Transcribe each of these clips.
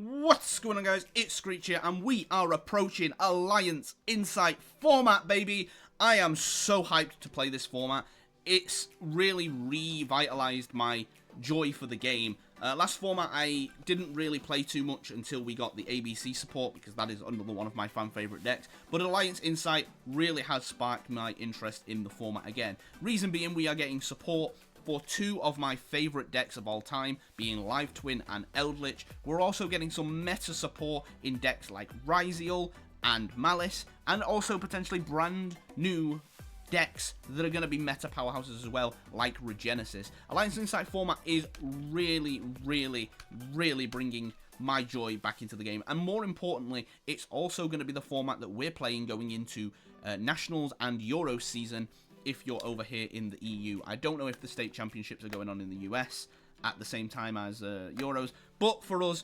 What's going on, guys? It's Screech here, and we are approaching Alliance Insight format, baby. I am so hyped to play this format. It's really revitalized my joy for the game. Last format I didn't really play too much until we got the ABC support, because that is another one of my fan favorite decks. But Alliance Insight really has sparked my interest in the format again. Reason being, we are getting support for two of my favourite decks of all time, being Live Twin and Eldritch. We're also getting some meta support in decks like Ryziel and Malice, and also potentially brand new decks that are going to be meta powerhouses as well, like Regenesis. Alliance Insight format is really bringing my joy back into the game, and more importantly, it's also going to be the format that we're playing going into Nationals and Euro season. If you're over here in the EU, I don't know if the state championships are going on in the US at the same time as Euros, but for us,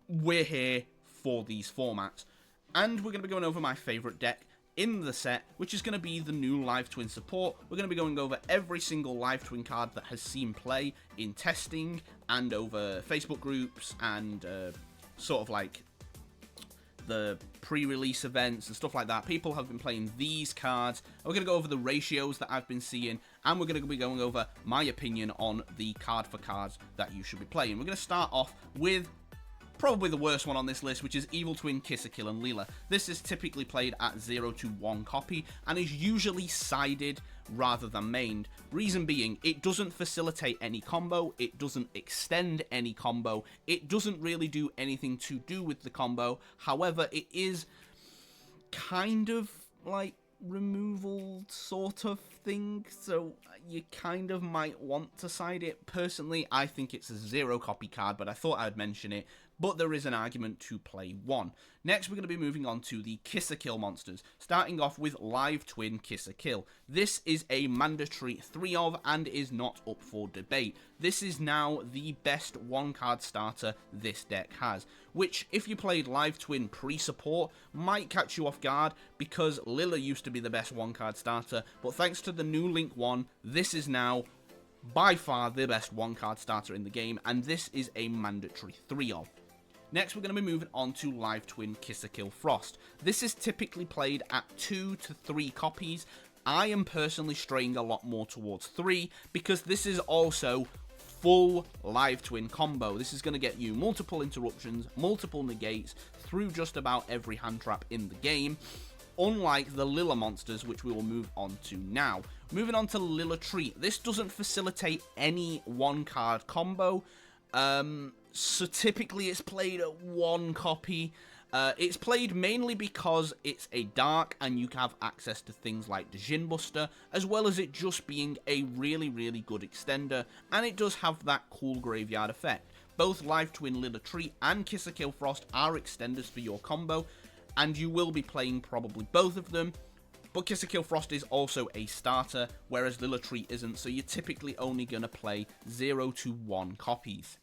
we're here for these formats, and we're going to be going over my favourite deck in the set, which is going to be the new Live Twin support. We're going to be going over every single Live Twin card that has seen play in testing and over Facebook groups and sort of like the pre-release events and stuff like that. People have been playing these cards. We're going to go over the ratios that I've been seeing, and we're going to be going over my opinion on the card for cards that you should be playing. We're going to start off with probably the worst one on this list, which is Evil Twin, Kissakill, and Leela. This is typically played at 0 to 1 copy, and is usually sided rather than mained. Reason being, it doesn't facilitate any combo, it doesn't extend any combo, it doesn't really do anything to do with the combo. However, it is kind of like removal sort of thing, so you kind of might want to side it. Personally, I think it's a 0 copy card, but I thought I'd mention it. But there is an argument to play one. Next, we're going to be moving on to the Kissakill monsters, starting off with Live Twin Kissakill. This is a mandatory 3 of and is not up for debate. This is now the best one-card starter this deck has, which, if you played Live Twin pre-support, might catch you off guard, because Lilla used to be the best one-card starter, but thanks to the new Link 1, this is now by far the best one-card starter in the game, and this is a mandatory 3 of. Next, we're going to be moving on to Live Twin Kissakill Frost. This is typically played at 2 to 3 copies. I am personally straying a lot more towards 3, because this is also full Live Twin combo. This is going to get you multiple interruptions, multiple negates through just about every hand trap in the game, unlike the Lilla monsters, which we will move on to now. Moving on to Lilla Treat. This doesn't facilitate any one-card combo. So typically it's played at 1 copy. It's played mainly because it's a dark and you have access to things like the Djinn Buster, as well as it just being a really good extender, and it does have that cool graveyard effect. Both Live Twin Lilla Treat and Kissakill Frost are extenders for your combo, and you will be playing probably both of them. But Kissakill Frost is also a starter, whereas Lilla Treat isn't, so you're typically only going to play 0 to 1 copies.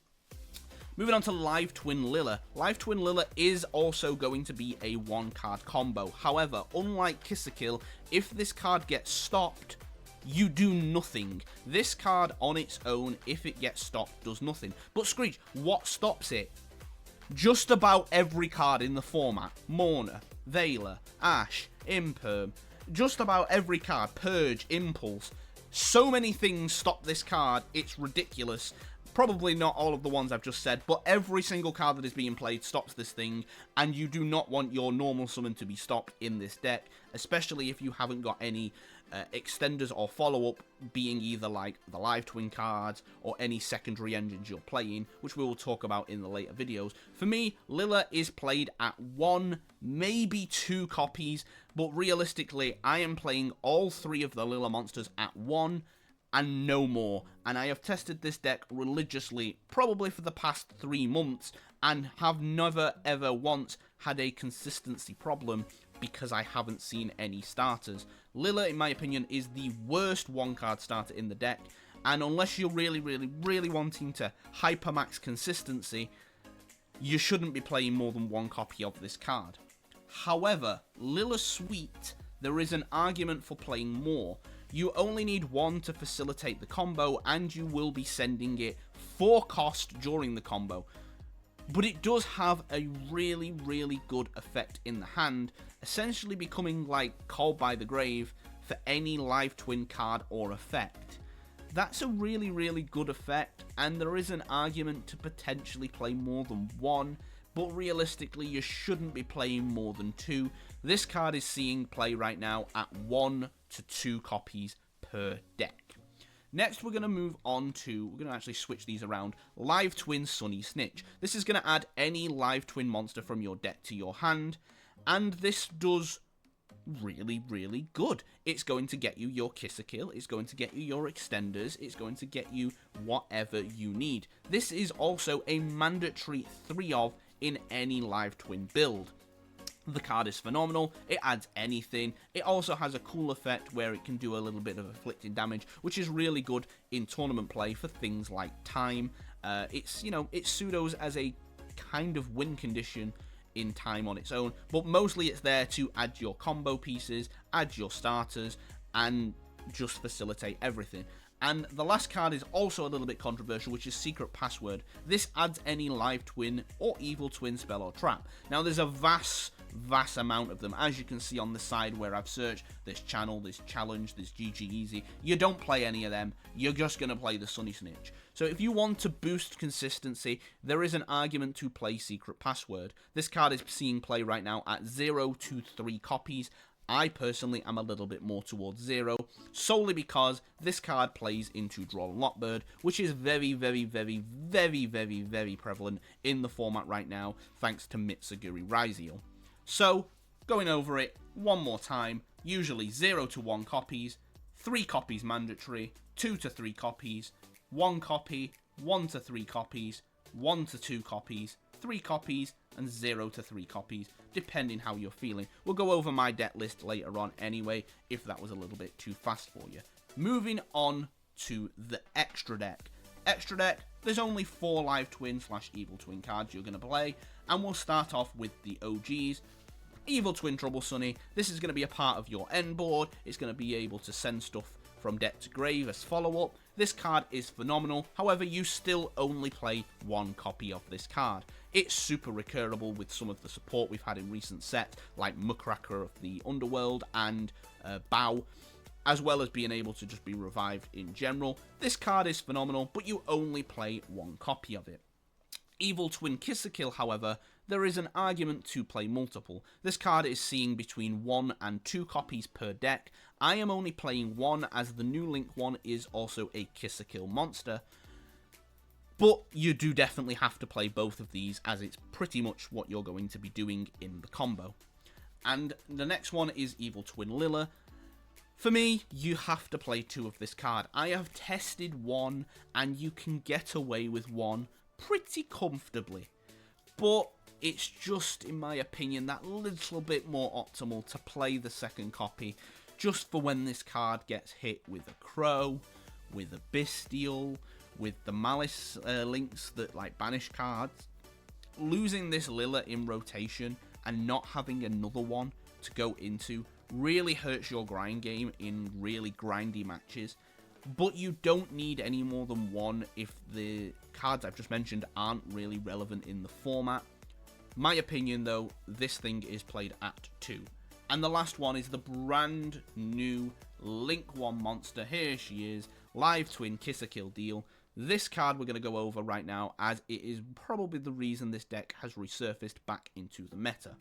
Moving on to Live Twin Lilla. Live Twin Lilla is also going to be a 1-card combo. However, unlike Kissakill, if this card gets stopped, you do nothing. This card on its own, if it gets stopped, does nothing. But Screech, what stops it? Just about every card in the format. Mourner, Veiler, Ash, Imperm. Just about every card. Purge, Impulse. So many things stop this card, it's ridiculous. Probably not all of the ones I've just said, but every single card that is being played stops this thing, and you do not want your normal summon to be stopped in this deck, especially if you haven't got any extenders or follow-up, being either like the Live Twin cards or any secondary engines you're playing, which we will talk about in the later videos. For me, Lilla is played at 1, maybe 2 copies, but realistically, I am playing all 3 of the Lilla monsters at 1, and no more, and I have tested this deck religiously probably for the past 3 months and have never ever once had a consistency problem because I haven't seen any starters. Lilla, in my opinion, is the worst 1-card starter in the deck, and unless you're really wanting to hypermax consistency, you shouldn't be playing more than 1 copy of this card. However, Lilla Sweet, there is an argument for playing more. You only need 1 to facilitate the combo, and you will be sending it for cost during the combo. but it does have a really, really good effect in the hand, essentially becoming like Called by the Grave for any live twin card or effect. That's a really, really good effect, and there is an argument to potentially play more than one, but realistically you shouldn't be playing more than two. This card is seeing play right now at 1 to 2 copies per deck. Next, we're going to move on to, we're going to actually switch these around, Live Twin Sunny Snitch. This is going to add any Live Twin monster from your deck to your hand, and this does really, really good. It's going to get you your Kiss-a-Kill, it's going to get you your extenders, it's going to get you whatever you need. This is also a mandatory 3 of in any Live Twin build. The card is phenomenal, it adds anything. It also has a cool effect where it can do a little bit of afflicting damage, which is really good in tournament play for things like time. It's, you know, it pseudos as a kind of win condition in time on its own, but mostly it's there to add your combo pieces, add your starters, and just facilitate everything. And the last card is also a little bit controversial, which is Secret Password. This adds any live twin or evil twin spell or trap. Now there's a vast amount of them. As you can see on the side where I've searched, there's Channel, there's Challenge, there's GG Easy. You don't play any of them, you're just going to play the Sunny Snitch. So if you want to boost consistency, there is an argument to play Secret Password. This card is seeing play right now at 0 to 3 copies. I personally am a little bit more towards 0, solely because this card plays into Draw and Lockbird, which is very, very, very, very, very, very prevalent in the format right now, thanks to Mitsuguri Raizio. So, going over it one more time, usually 0 to 1 copies, 3 copies mandatory, 2 to 3 copies, 1 copy, 1 to 3 copies, 1 to 2 copies, 3 copies, and 0 to 3 copies, depending how you're feeling. We'll go over my deck list later on anyway, if that was a little bit too fast for you. Moving on to the extra deck. Extra deck, there's only 4 live twin / evil twin cards you're going to play, and we'll start off with the OGs. Evil Twin Trouble Sunny, this is going to be a part of your end board, it's going to be able to send stuff from deck to grave as follow-up. This card is phenomenal, however you still only play 1 copy of this card. It's super recurable with some of the support we've had in recent sets, like Muckraker of the Underworld and Bao, as well as being able to just be revived in general. This card is phenomenal, but you only play 1 copy of it. Evil Twin Kiss-a-Kill, however, there is an argument to play multiple. This card is seeing between 1 and 2 copies per deck. I am only playing 1 as the new Link one is also a Kiss-a-Kill monster. But you do definitely have to play both of these, as it's pretty much what you're going to be doing in the combo. And the next one is Evil Twin Lilla. For me, you have to play 2 of this card. I have tested 1, and you can get away with 1 pretty comfortably. But it's just, in my opinion, that little bit more optimal to play the second copy, just for when this card gets hit with a Crow, with a Bestial, with the Malice links that like banish cards. Losing this Lilla in rotation and not having another one to go into really hurts your grind game in really grindy matches. But you don't need any more than 1 if the cards I've just mentioned aren't really relevant in the format. My opinion though, this thing is played at 2. And the last one is the brand new Link 1 monster. Here she is, Live Twin Kiss-a-Kill Deal. This card we're going to go over right now, as it is probably the reason this deck has resurfaced back into the meta.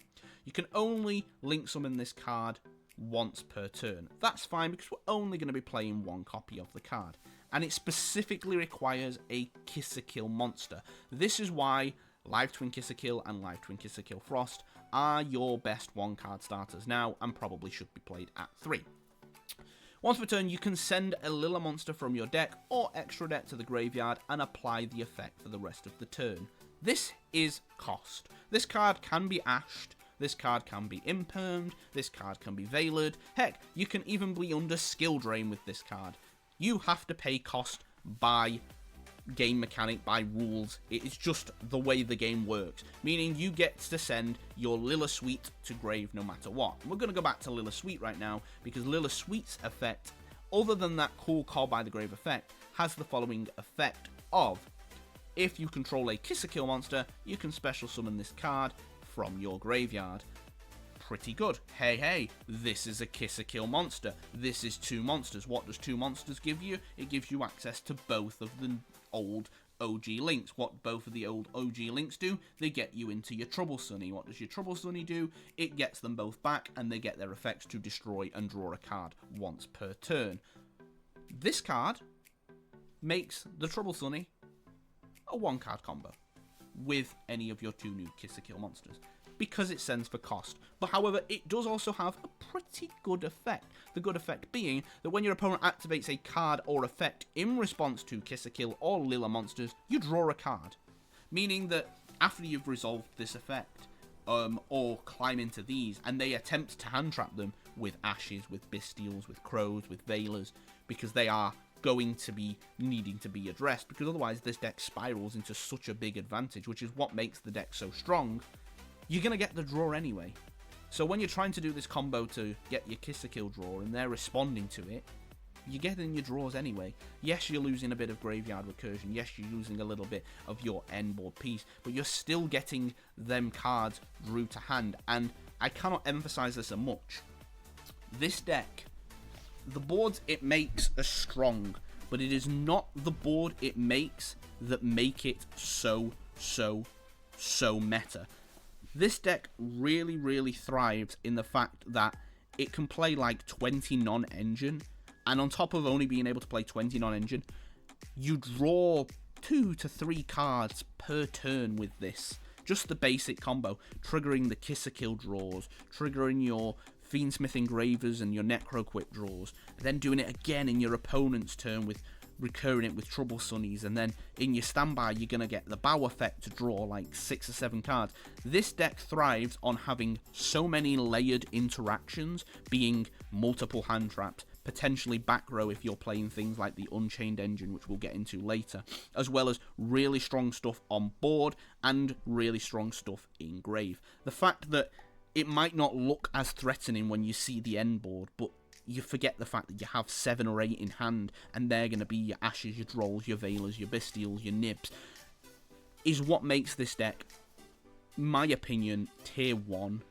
You can only link summon this card once per turn. That's fine because we're only going to be playing 1 copy of the card. And it specifically requires a Kiss-a-Kill monster. This is why Live Twin Kiss-a-Kill and Live Twin Kiss-a-Kill Frost are your best 1 card starters now and probably should be played at 3. Once per turn, you can send a Lilla monster from your deck or extra deck to the graveyard and apply the effect for the rest of the turn. This is cost. This card can be ashed, this card can be impermed, this card can be veiled. Heck, you can even be under skill drain with this card. You have to pay cost by game mechanic, by rules. It is just the way the game works, meaning you get to send your Lilla Sweet to grave no matter what. We're going to go back to Lilla Sweet right now, because Lilla Sweet's effect, other than that cool Call by the Grave effect, has the following effect of if you control a Kiss a Kill monster, you can special summon this card from your graveyard. Pretty good. Hey, hey, this is a Kiss a Kill monster. This is 2 monsters. What does 2 monsters give you? It gives you access to both of the old OG links. What both of the old OG links do, they get you into your Trouble Sunny. What does your Trouble Sunny do? It gets them both back, and they get their effects to destroy and draw a card once per turn. This card makes the Trouble Sunny a 1-card combo with any of your 2 new Kiss a Kill monsters, because it sends for cost. But however, it does also have a pretty good effect. The good effect being that when your opponent activates a card or effect in response to Kiss a Kill or Lila monsters, you draw a card. Meaning that after you've resolved this effect, or climb into these, and they attempt to hand trap them with Ashes, with Bystials, with Crows, with Veilers, because they are going to be needing to be addressed, because otherwise this deck spirals into such a big advantage, which is what makes the deck so strong. You're going to get the draw anyway. So when you're trying to do this combo to get your Kiss a Kill draw and they're responding to it, you're getting your draws anyway. Yes, you're losing a bit of graveyard recursion. Yes, you're losing a little bit of your end board piece, but you're still getting them cards drew to hand. And I cannot emphasize this much. This deck, the boards it makes are strong, but it is not the board it makes that make it so meta. This deck really thrives in the fact that it can play like 20 non-engine, and on top of only being able to play 20 non-engine, you draw 2 to 3 cards per turn with this. Just the basic combo, triggering the Kiss a Kill draws, triggering your Fiendsmith Engravers and your Necro Quick draws, then doing it again in your opponent's turn with recurring it with Trouble Sunnies, and then in your standby you're going to get the Bow effect to draw like 6 or 7 cards. This deck thrives on having so many layered interactions, being multiple hand traps, potentially back row if you're playing things like the Unchained Engine, which we'll get into later, as well as really strong stuff on board and really strong stuff in grave. The fact that it might not look as threatening when you see the end board, but you forget the fact that you have 7 or 8 in hand, and they're going to be your Ashes, your Drolls, your Veilers, your Bystials, your Nibs, is what makes this deck, in my opinion, tier 1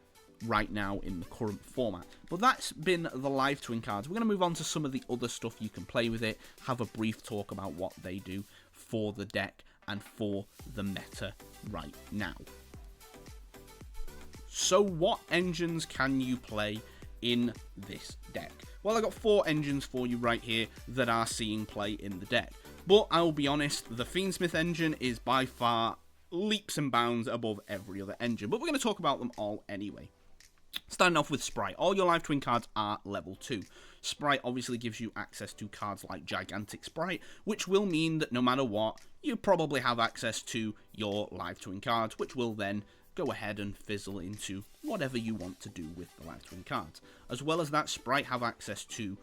right now in the current format. But that's been the live twin cards. We're going to move on to some of the other stuff you can play with it, have a brief talk about what they do for the deck and for the meta right now. So what engines can you play in this deck? Well, I got 4 engines for you right here that are seeing play in the deck. But I'll be honest, the Fiendsmith engine is by far leaps and bounds above every other engine. But we're going to talk about them all anyway. Starting off with Sprite. All your live twin cards are level 2. Sprite obviously gives you access to cards like Gigantic Sprite, which will mean that no matter what, you probably have access to your live twin cards, which will then go ahead and fizzle into whatever you want to do with the live twin cards. As well as that, Sprite have access to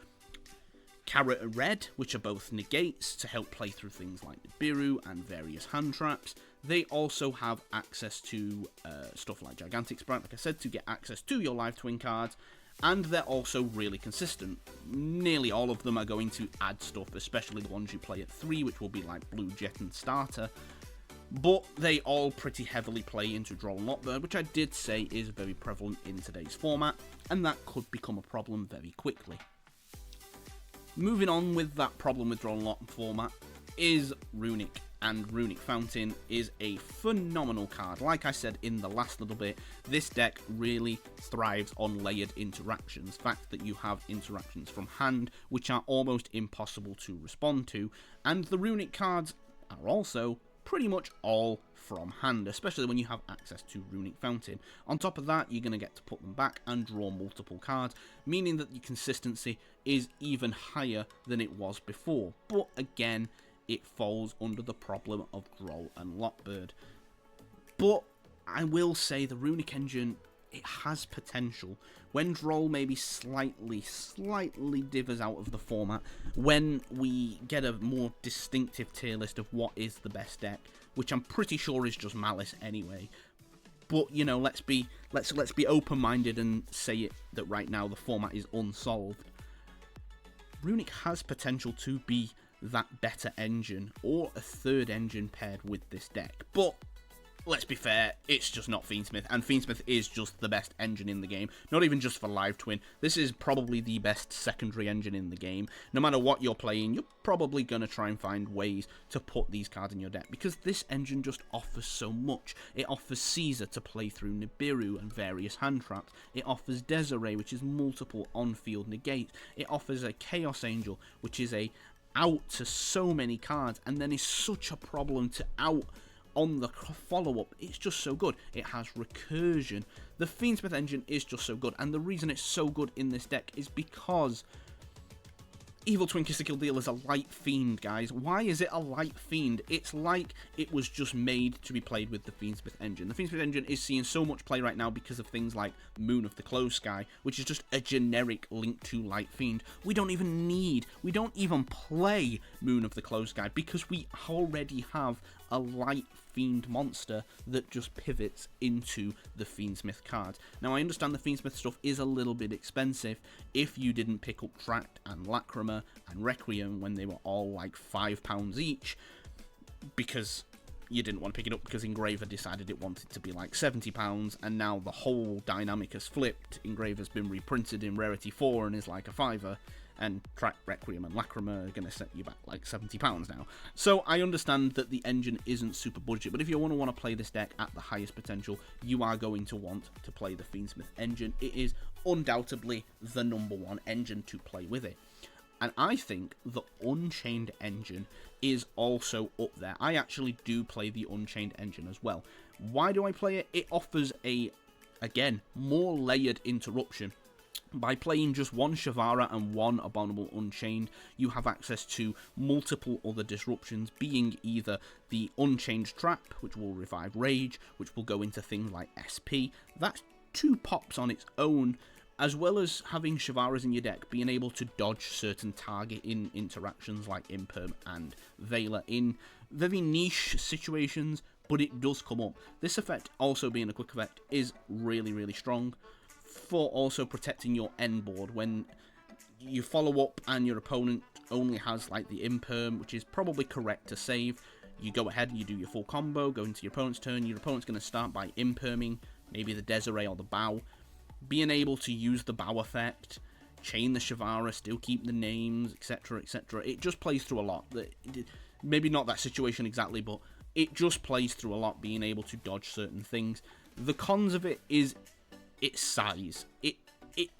Carrot and Red, which are both negates to help play through things like Nibiru and various hand traps. They also have access to stuff like Gigantic Sprite, like I said, to get access to your live twin cards. And they're also really consistent. Nearly all of them are going to add stuff, especially the ones you play at 3, which will be like Blue Jet and Starter. But they all pretty heavily play into Droll and Lockbird, which I did say is very prevalent in today's format, and that could become a problem very quickly. Moving on with that problem with Droll and Lock format is Runic, and Runic Fountain is a phenomenal card. Like I said in the last little bit, this deck really thrives on layered interactions. The fact that you have interactions from hand, which are almost impossible to respond to, and the Runic cards are also pretty much all from hand, especially when you have access to Runic Fountain. On top of that, you're going to get to put them back and draw multiple cards, meaning that your consistency is even higher than it was before. But again, it falls under the problem of Droll and Lockbird. But I will say the Runic engine, it has potential. When Droll maybe slightly divers out of the format, when we get a more distinctive tier list of what is the best deck, which I'm pretty sure is just Malice anyway. But you know, let's be open-minded and say it that right now the format is unsolved. Runic has potential to be that better engine or a third engine paired with this deck. But let's be fair, it's just not Fiendsmith, and Fiendsmith is just the best engine in the game. Not even just for Live Twin. This is probably the best secondary engine in the game. No matter what you're playing, you're probably going to try and find ways to put these cards in your deck, because this engine just offers so much. It offers Caesar to play through Nibiru and various hand traps. It offers Desiree, which is multiple on-field negates. It offers a Chaos Angel, which is a out to so many cards, and then is such a problem to out on the follow-up. It's just so good. It has recursion. The Fiendsmith engine is just so good, and the reason it's so good in this deck is because Evil Twin Kister Kill Deal is a light fiend, guys. Why is it a light fiend? It's like it was just made to be played with the Fiendsmith engine. The Fiendsmith engine is seeing so much play right now because of things like Moon of the Closed Sky, which is just a generic link to light fiend. We don't even play Moon of the Closed Sky because we already have a light fiend monster that just pivots into the Fiendsmith cards. Now, I understand the Fiendsmith stuff is a little bit expensive if you didn't pick up Tract and Lacrima and Requiem when they were all like £5 each, because you didn't want to pick it up because Engraver decided it wanted to be like £70, and now the whole dynamic has flipped. Engraver's been reprinted in Rarity 4 and is like a £5, and Tract, Requiem and Lacrima are going to set you back like £70 now. So I understand that the engine isn't super budget, but if you want to play this deck at the highest potential, you are going to want to play the Fiendsmith engine. It is undoubtedly the #1 engine to play with it. And I think the Unchained engine is also up there. I actually do play the Unchained engine as well. Why do I play it? It offers a, again, more layered interruption. By playing just one Shavara and one Abominable Unchained, you have access to multiple other disruptions, being either the Unchained Trap, which will revive Rage, which will go into things like SP. That's 2 pops on its own, as well as having Shavaras in your deck, being able to dodge certain target-in interactions like Imperm and Veiler in very niche situations, but it does come up. This effect, also being a quick effect, is really, really strong for also protecting your end board. When you follow up and your opponent only has like the Imperm, which is probably correct to save, you go ahead and you do your full combo, go into your opponent's turn. Your opponent's going to start by Imperming maybe the Desiree or the Bow. Being able to use the Bow effect, chain the Shavara, still keep the names, etc, etc. It just plays through a lot. Maybe not that situation exactly, but it just plays through a lot, being able to dodge certain things. The cons of it is its size. It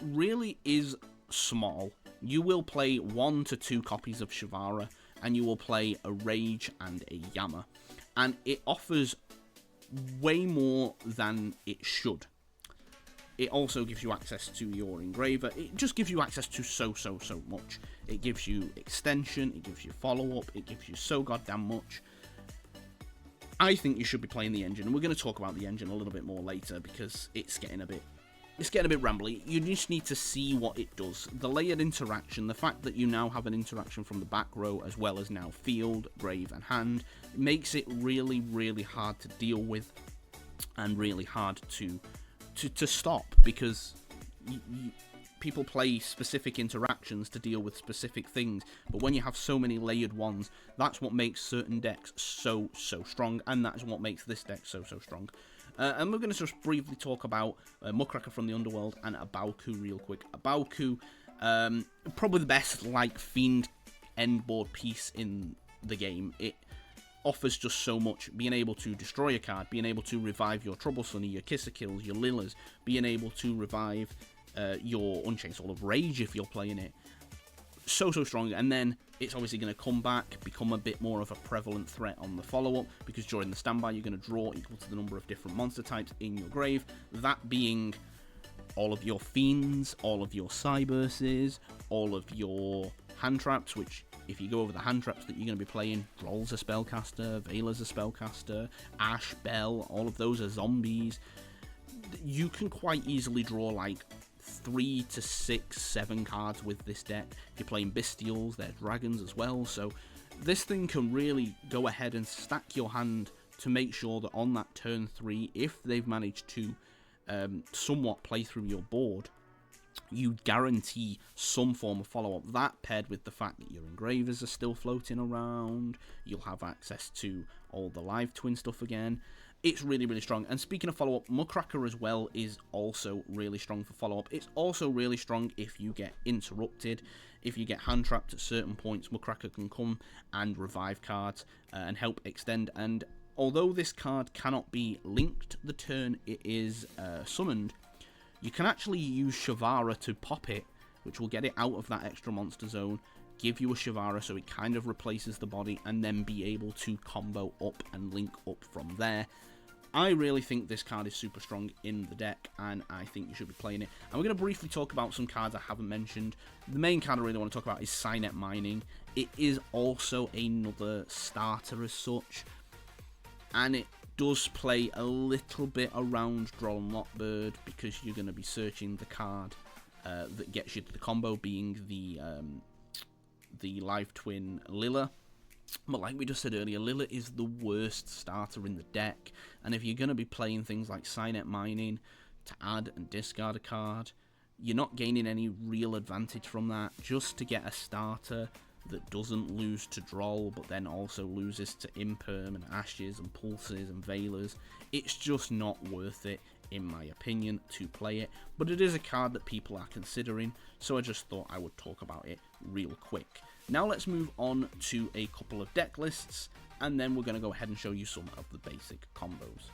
really is small. You will play 1 to 2 copies of Shavara, and you will play a Rage and a Yama, and it offers way more than it should. It also gives you access to your Engraver. It just gives you access to so much. It gives you extension, it gives you follow-up, it gives you so goddamn much. I think you should be playing the engine, and we're going to talk about the engine a little bit more later because it's getting a bit rambly. You just need to see what it does. The layered interaction, the fact that you now have an interaction from the back row as well as now field, grave, and hand, makes it really, really hard to deal with and really hard to stop, because people play specific interactions to deal with specific things, but when you have so many layered ones, that's what makes certain decks so strong, and that's what makes this deck so strong. And we're going to just briefly talk about Muckraker from the Underworld and Abauku real quick. Abauku, probably the best like fiend end board piece in the game. It offers just so much, being able to destroy a card, being able to revive your Trouble Sunny, your Kisser Kills, your Lillas, being able to revive your Unchained Soul of Rage if you're playing it. So strong, and then it's obviously going to come back, become a bit more of a prevalent threat on the follow-up, because during the standby you're going to draw equal to the number of different monster types in your grave, that being all of your Fiends, all of your Cyberses, all of your hand traps, which if you go over the hand traps that you're going to be playing, Droll's a spellcaster, Veiler's a spellcaster, Ash, Bell, all of those are zombies. You can quite easily draw like 3 to 6, 7 cards with this deck. If you're playing Bestials, they're dragons as well, so this thing can really go ahead and stack your hand to make sure that on that turn 3, if they've managed to somewhat play through your board, you guarantee some form of follow-up. That paired with the fact that your engravers are still floating around, you'll have access to all the live twin stuff again. It's really, really strong. And speaking of follow-up, Muckraker as well is also really strong for follow-up. It's also really strong if you get interrupted. If you get hand-trapped at certain points, Muckraker can come and revive cards and help extend. And although this card cannot be linked the turn it is summoned, you can actually use Shavara to pop it, which will get it out of that extra monster zone, give you a Shavara so it kind of replaces the body, and then be able to combo up and link up from there. I really think this card is super strong in the deck, and I think you should be playing it. And we're going to briefly talk about some cards I haven't mentioned. The main card I really want to talk about is Signet Mining. It is also another starter as such, and it does play a little bit around Droll and Lockbird, because you're going to be searching the card that gets you to the combo, being the live twin Lilla. But like we just said earlier, Lilla is the worst starter in the deck, and if you're going to be playing things like Signet Mining to add and discard a card, you're not gaining any real advantage from that. Just to get a starter that doesn't lose to Droll, but then also loses to Imperm and Ashes and Pulses and Veilers, it's just not worth it, in my opinion, to play it. But it is a card that people are considering, so I just thought I would talk about it real quick. Now let's move on to a couple of deck lists, and then we're going to go ahead and show you some of the basic combos.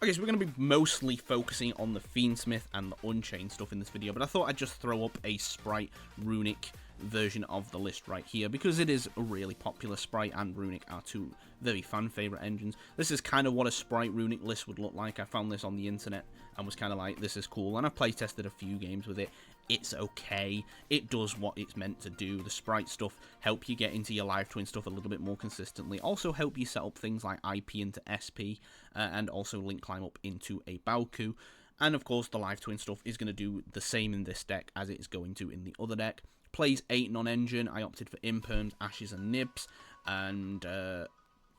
Okay, so we're going to be mostly focusing on the Fiendsmith and the Unchained stuff in this video, but I thought I'd just throw up a Sprite Runic version of the list right here, because it is a really popular. Sprite and Runic are two very fan favorite engines. This is kind of what a Sprite Runic list would look like. I found this on the internet and was kind of like, this is cool, and I've play tested a few games with it. It's okay. It does what it's meant to do. The Sprite stuff help you get into your live twin stuff a little bit more consistently. Also help you set up things like IP into SP, and also link climb up into a Baoku. And of course, the live twin stuff is going to do the same in this deck as it's going to in the other deck. Plays 8 non-engine. I opted for Imperms, Ashes, and Nibs. And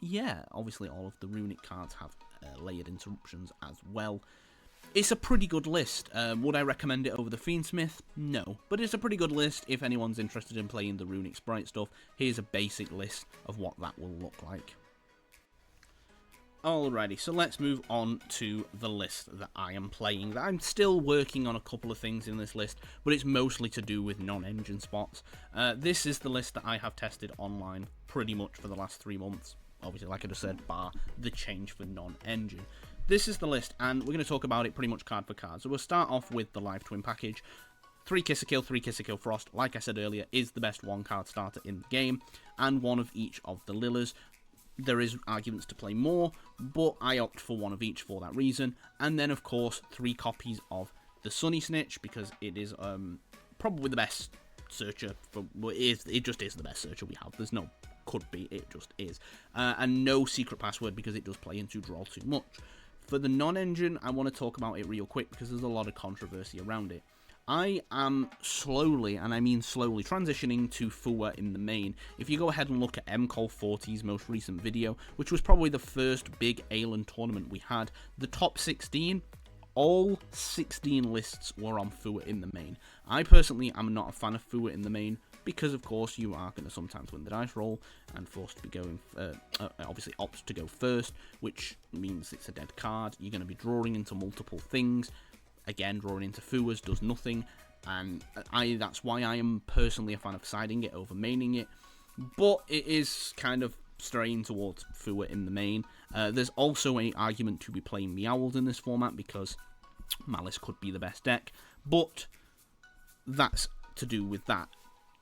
yeah, obviously all of the Runic cards have layered interruptions as well. It's a pretty good list. Would I recommend it over the Fiendsmith? No. But it's a pretty good list if anyone's interested in playing the Runic Sprite stuff. Here's a basic list of what that will look like. Alrighty, so let's move on to the list that I am playing. I'm still working on a couple of things in this list, but it's mostly to do with non-engine spots. This is the list that I have tested online pretty much for the last 3 months. Obviously, like I just said, bar the change for non-engine. This is the list, and we're going to talk about it pretty much card for card. So we'll start off with the live twin package. 3 Kissakill, 3 Kissakill Frost, like I said earlier, is the best one-card starter in the game, and one of each of the Lillas. There is arguments to play more, but I opt for one of each for that reason. And then, of course, 3 copies of the Sunny Snitch, because it is probably the best searcher. It just is the best searcher we have. There's no could be, it just is. And no secret password, because it does play into Droll too much. For the non-engine, I want to talk about it real quick, because there's a lot of controversy around it. I am slowly, and I mean slowly, transitioning to Fua in the main. If you go ahead and look at MCOL40's most recent video, which was probably the first big Aelan tournament we had, the top 16, all 16 lists were on Fua in the main. I personally am not a fan of Fua in the main, because of course you are going to sometimes win the dice roll and forced to be going, obviously opt to go first, which means it's a dead card. You're going to be drawing into multiple things. Again, drawing into Fuas does nothing, and that's why I am personally a fan of siding it over maining it, but it is kind of straying towards Fua in the main. There's also an argument to be playing Meowled in this format, because Malice could be the best deck, but that's to do with that.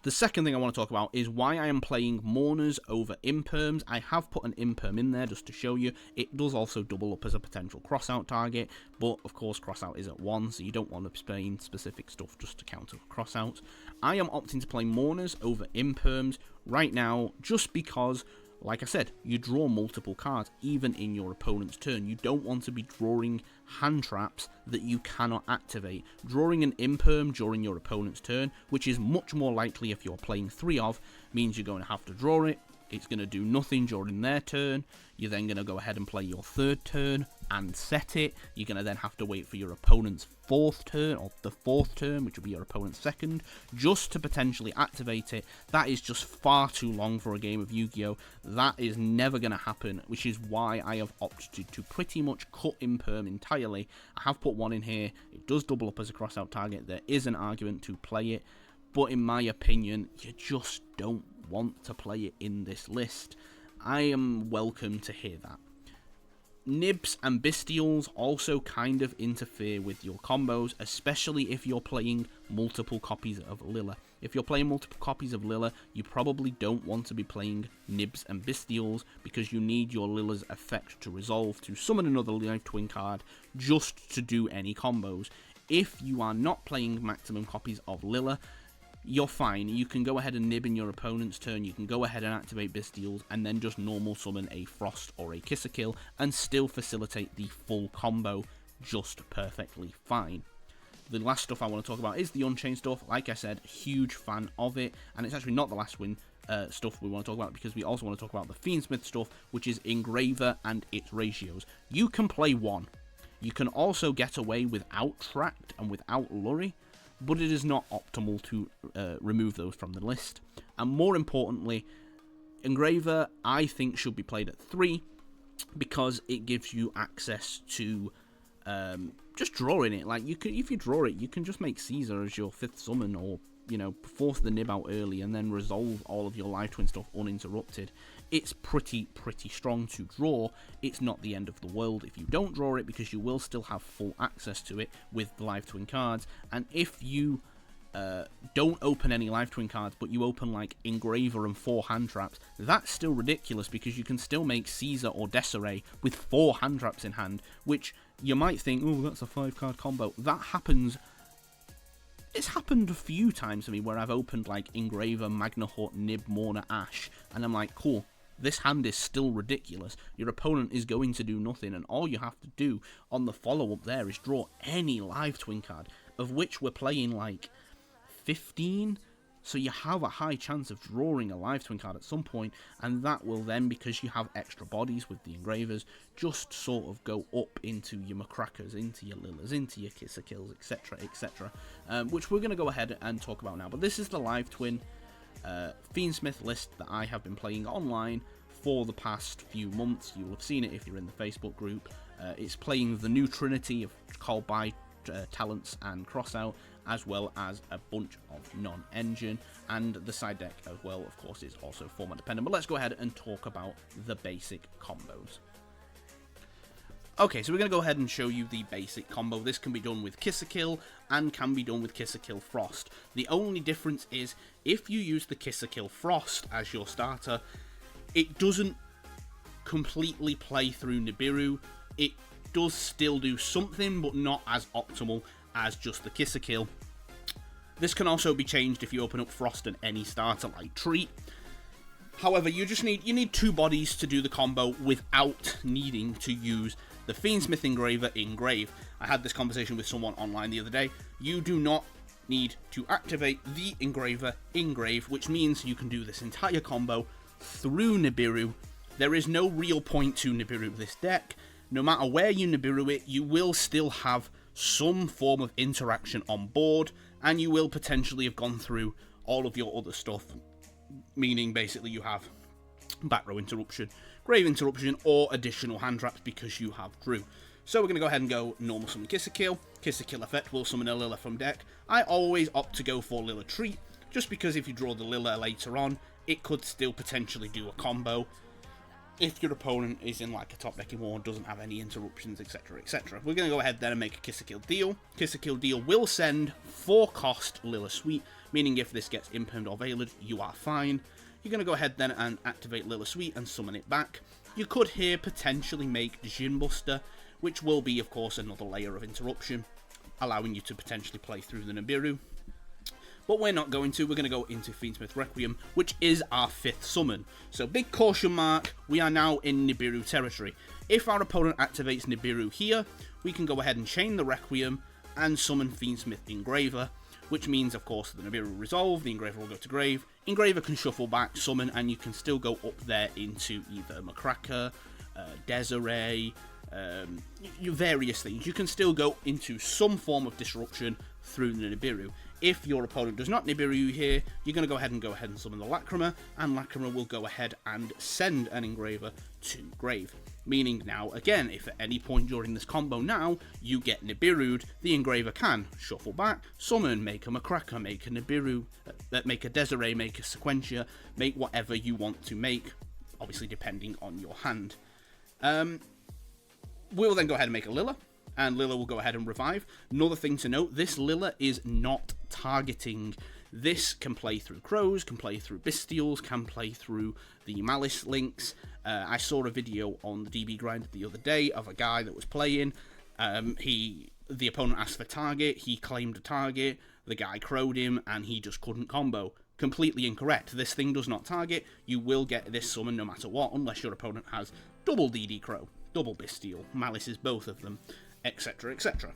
The second thing I want to talk about is why I am playing Mourners over Imperms. I have put an Imperm in there just to show you. It does also double up as a potential crossout target, but of course crossout is at 1, so you don't want to be playing specific stuff just to counter crossouts. I am opting to play Mourners over Imperms right now, just because, like I said, you draw multiple cards, even in your opponent's turn. You don't want to be drawing hand traps that you cannot activate. Drawing an Imperm during your opponent's turn, which is much more likely if you're playing 3 of, means you're going to have to draw it, It's going to do nothing during their turn. You're then going to go ahead and play your third turn and set it. You're going to then have to wait for your opponent's fourth turn, or the fourth turn, which will be your opponent's second, just to potentially activate it. That is just far too long for a game of Yu-Gi-Oh! That is never going to happen, which is why I have opted to pretty much cut Imperm entirely. I have put one in here. It does double up as a cross-out target. There is an argument to play it, but in my opinion, you just don't want to play it in this list. I am welcome to hear that. Nibs and Bestials also kind of interfere with your combos, especially if you're playing multiple copies of Lilla. If you're playing multiple copies of Lilla, you probably don't want to be playing Nibs and Bestials, because you need your Lilla's effect to resolve to summon another Live Twin card just to do any combos. If you are not playing maximum copies of Lilla, you're fine. You can go ahead and nib in your opponent's turn, you can go ahead and activate Bestials, and then just normal summon a Frost or a Kiss-a-Kill, and still facilitate the full combo just perfectly fine. The last stuff I want to talk about is the Unchained stuff. Like I said, huge fan of it, and it's actually not the last stuff we want to talk about, because we also want to talk about the Fiendsmith stuff, which is Engraver and its ratios. You can play one. You can also get away without Tract and without Lurry, but it is not optimal to remove those from the list. And more importantly, Engraver, I think, should be played at 3, because it gives you access to just drawing it. Like, you can, if you draw it, you can just make Caesar as your 5th summon, or, you know, force the nib out early and then resolve all of your Live Twin stuff uninterrupted. It's pretty strong to draw. It's not the end of the world if you don't draw it, because you will still have full access to it with the Live Twin cards. And if you don't open any Live Twin cards, but you open like Engraver and 4 hand traps, that's still ridiculous, because you can still make Caesar or Desiree with 4 hand traps in hand, which you might think, oh, that's a 5-card combo. That happens. It's happened a few times to me where I've opened like Engraver, Magna Hut, Nib, Morna, Ash, and I'm like, cool, this hand is still ridiculous. Your opponent is going to do nothing, and all you have to do on the follow-up there is draw any Live Twin card, of which we're playing like 15, so you have a high chance of drawing a Live Twin card at some point, and that will then, because you have extra bodies with the Engravers, just sort of go up into your Macrackers, into your Lillas, into your Kiss-a-Kills, etc, etc, which we're going to go ahead and talk about now. But this is the Live Twin Fiendsmith list that I have been playing online for the past few months. You will have seen it if you're in the Facebook group. It's playing the new trinity of called by talents and crossout, as well as a bunch of non-engine, and the side deck as well, of course, is also format dependent. But let's go ahead and talk about the basic combos. Okay, so we're going to go ahead and show you the basic combo. This can be done with Kiss-a-Kill and can be done with Kiss-a-Kill Frost. The only difference is, if you use the Kiss-a-Kill Frost as your starter, it doesn't completely play through Nibiru. It does still do something, but not as optimal as just the Kiss-a-Kill. This can also be changed if you open up Frost and any starter like Treat. However, you need 2 bodies to do the combo without needing to use the Fiendsmith Engraver Engrave. I had this conversation with someone online the other day. You do not need to activate the Engraver Engrave, which means you can do this entire combo through Nibiru. There is no real point to Nibiru this deck. No matter where you Nibiru it, you will still have some form of interaction on board, and you will potentially have gone through all of your other stuff, meaning basically you have back row interruption, grave interruption, or additional hand traps because you have drew. So we're going to go ahead and go normal summon Kiss-a-Kill. Kiss-a-Kill effect will summon a Lilla from deck. I always opt to go for Lilla Treat, just because if you draw the Lilla later on, it could still potentially do a combo if your opponent is in like a top decking war, doesn't have any interruptions, etc, etc. We're going to go ahead then and make a Kiss-a-Kill deal. Kiss-a-Kill deal will send 4-cost Lilla Sweet, meaning if this gets impermed or veiled, you are fine. You're going to go ahead then and activate Lilla Sweet and summon it back. You could here potentially make Djinn Buster, which will be, of course, another layer of interruption, allowing you to potentially play through the Nibiru. But we're not going to. We're going to go into Fiendsmith Requiem, which is our 5th summon. So big caution mark, we are now in Nibiru territory. If our opponent activates Nibiru here, we can go ahead and chain the Requiem and summon Fiendsmith Engraver, which means, of course, the Nibiru will resolve, the Engraver will go to grave, Engraver can shuffle back, summon, and you can still go up there into either Macracker, Desiree, various things. You can still go into some form of disruption through the Nibiru. If your opponent does not Nibiru you here, you're going to go ahead and summon the Lacrima, and Lacrima will go ahead and send an Engraver to grave. Meaning now, again, if at any point during this combo now, you get Nibiru'd, the Engraver can shuffle back, summon, make a Macracker, make a Nibiru, make a Desiree, make a Sequentia, make whatever you want to make, obviously depending on your hand. We'll then go ahead and make a Lilla, and Lilla will go ahead and revive. Another thing to note, this Lilla is not targeting. This can play through Crows, can play through Bestials, can play through the Malice links. I saw a video on the DB Grind the other day of a guy that was playing. The opponent asked for target, he claimed a target, the guy crowed him, and he just couldn't combo. Completely incorrect. This thing does not target. You will get this summon no matter what, unless your opponent has double DD Crow, double Bestial, Malice is both of them, etc, etc.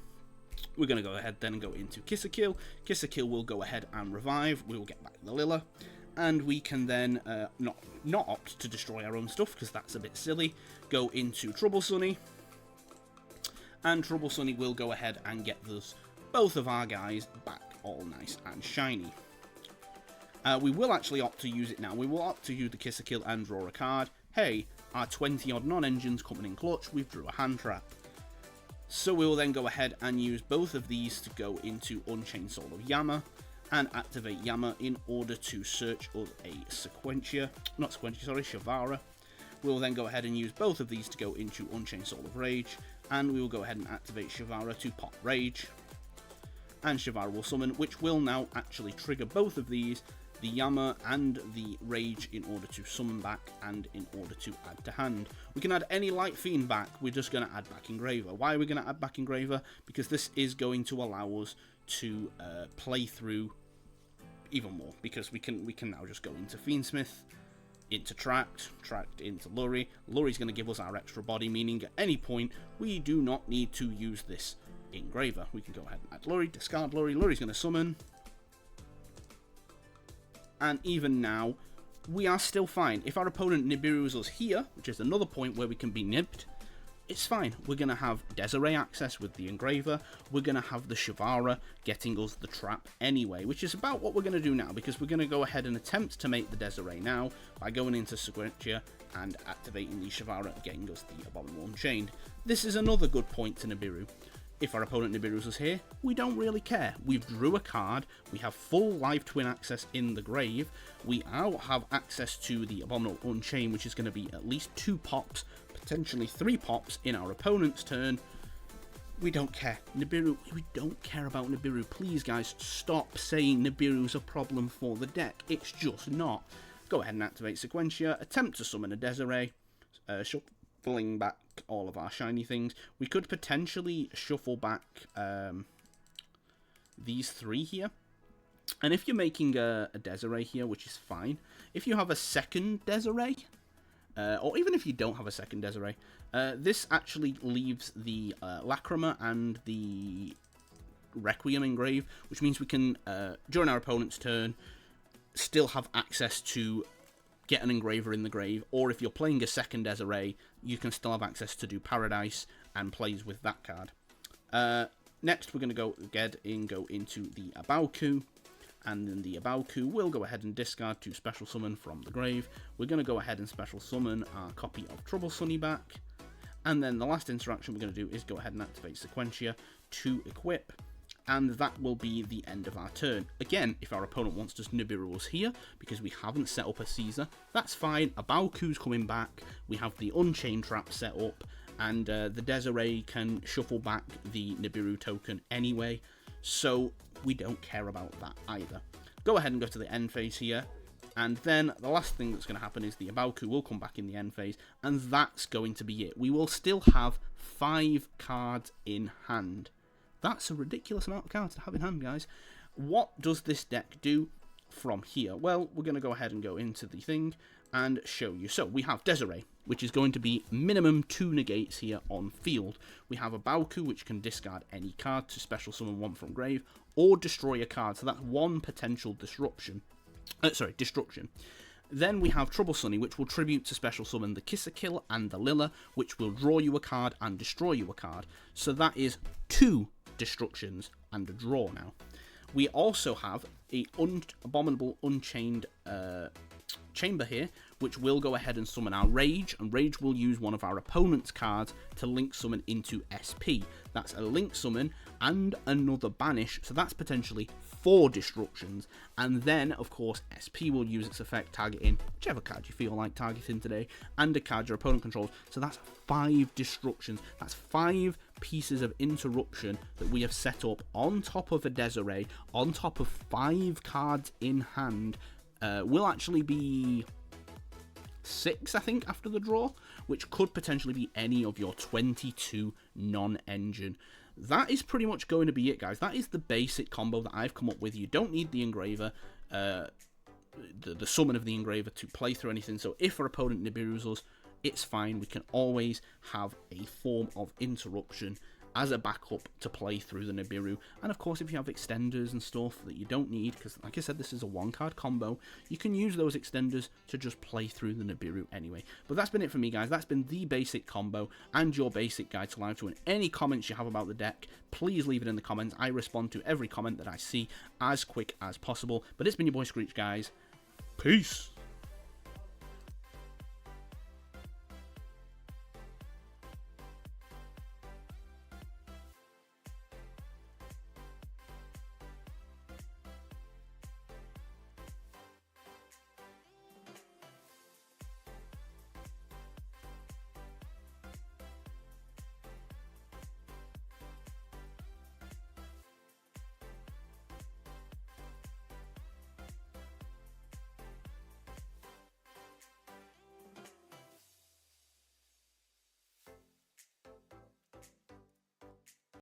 We're going to go ahead then and go into Kiss a Kill. Kiss a Kill will go ahead and revive. We will get back the Lilla. And we can then not opt to destroy our own stuff, because that's a bit silly. Go into Trouble Sunny. And Trouble Sunny will go ahead and get us both of our guys back all nice and shiny. We will actually opt to use it now. We will opt to use the Kiss a Kill and draw a card. Hey, our 20 odd non-engines coming in clutch, we've drew a hand trap. So we will then go ahead and use both of these to go into Unchained Soul of Yama and activate Yama in order to search us a Shavara. We will then go ahead and use both of these to go into Unchained Soul of Rage, and we will go ahead and activate Shavara to pop Rage. And Shavara will summon, which will now actually trigger both of these, the Yama and the Rage, in order to summon back and in order to add to hand. We can add any Light Fiend back, we're just going to add back Engraver. Why are we going to add back Engraver? Because this is going to allow us to play through even more, because we can now just go into Fiendsmith, into Tract into Lurie. Lurie's going to give us our extra body, meaning at any point we do not need to use this Engraver. We can go ahead and add Lurie, discard Lurie, Lurie's going to summon. And even now, we are still fine. If our opponent Nibiru's us here, which is another point where we can be nibbed, it's fine. We're going to have Desiree access with the Engraver. We're going to have the Shavara getting us the trap anyway, which is about what we're going to do now, because we're going to go ahead and attempt to make the Desiree now by going into Sequentia and activating the Shavara, getting us the Abominable Unchained. This is another good point to Nibiru. If our opponent Nibiru's us here, we don't really care. We've drew a card, we have full Live Twin access in the grave, we now have access to the Abominable Unchained, which is going to be at least 2 pops, potentially 3 pops in our opponent's turn. We don't care. Nibiru, we don't care about Nibiru. Please, guys, stop saying Nibiru's a problem for the deck. It's just not. Go ahead and activate Sequentia, attempt to summon a Desiree, shuffling back all of our shiny things. We could potentially shuffle back these 3 here. And if you're making a Desiree here, which is fine, if you have a second Desiree, or even if you don't have a second Desiree, this actually leaves the Lacrima and the Requiem engrave, which means we can, during our opponent's turn, still have access to get an Engraver in the grave, or if you're playing a second Desiree, you can still have access to do Paradise and plays with that card. Next, we're going to go into the Abauku, and then the Abauku will go ahead and discard to special summon from the grave. We're going to go ahead and special summon our copy of Trouble Sunny back, and then the last interaction we're going to do is go ahead and activate Sequentia to equip, and that will be the end of our turn. Again, if our opponent wants to Nibiru us here, because we haven't set up a Caesar, that's fine. Abauku's coming back, we have the Unchained Trap set up, and the Desiree can shuffle back the Nibiru token anyway, so we don't care about that either. Go ahead and go to the end phase here, and then the last thing that's going to happen is the Abauku will come back in the end phase, and that's going to be it. We will still have 5 cards in hand. That's a ridiculous amount of cards to have in hand, guys. What does this deck do from here? Well, we're going to go ahead and go into the thing and show you. So we have Desiree. which is going to be minimum 2 negates here on field. We have a Baoku, which can discard any card to special summon one from grave, or destroy a card, so that's one potential destruction. Then we have Trouble Sunny, which will tribute to special summon the Kill and the Lilla, which will draw you a card and destroy you a card. So that is 2 destructions and a draw now. We also have a Abominable Unchained Chamber here, which will go ahead and summon our Rage, and Rage will use one of our opponent's cards to link summon into SP. That's a link summon and another banish, so that's potentially 4 destructions. And then, of course, SP will use its effect targeting whichever card you feel like targeting today, and a card your opponent controls. So that's 5 destructions. That's 5 pieces of interruption that we have set up on top of a Desiree, on top of 5 cards in hand. Will actually be 6, I think, after the draw, which could potentially be any of your 22 non-engine. That is pretty much going to be it, guys. That is the basic combo that I've come up with. You don't need the Engraver, the summon of the Engraver to play through anything. So if our opponent Nibiru's us, it's fine. We can always have a form of interruption as a backup to play through the Nibiru. And of course, if you have extenders and stuff that you don't need, because like I said, this is a 1-card combo, you can use those extenders to just play through the Nibiru anyway. But that's been it for me, guys. That's been the basic combo and your basic guide to live to win. Any comments you have about the deck, please leave it in the comments. I respond to every comment that I see as quick as possible. But it's been your boy Screech, guys. Peace.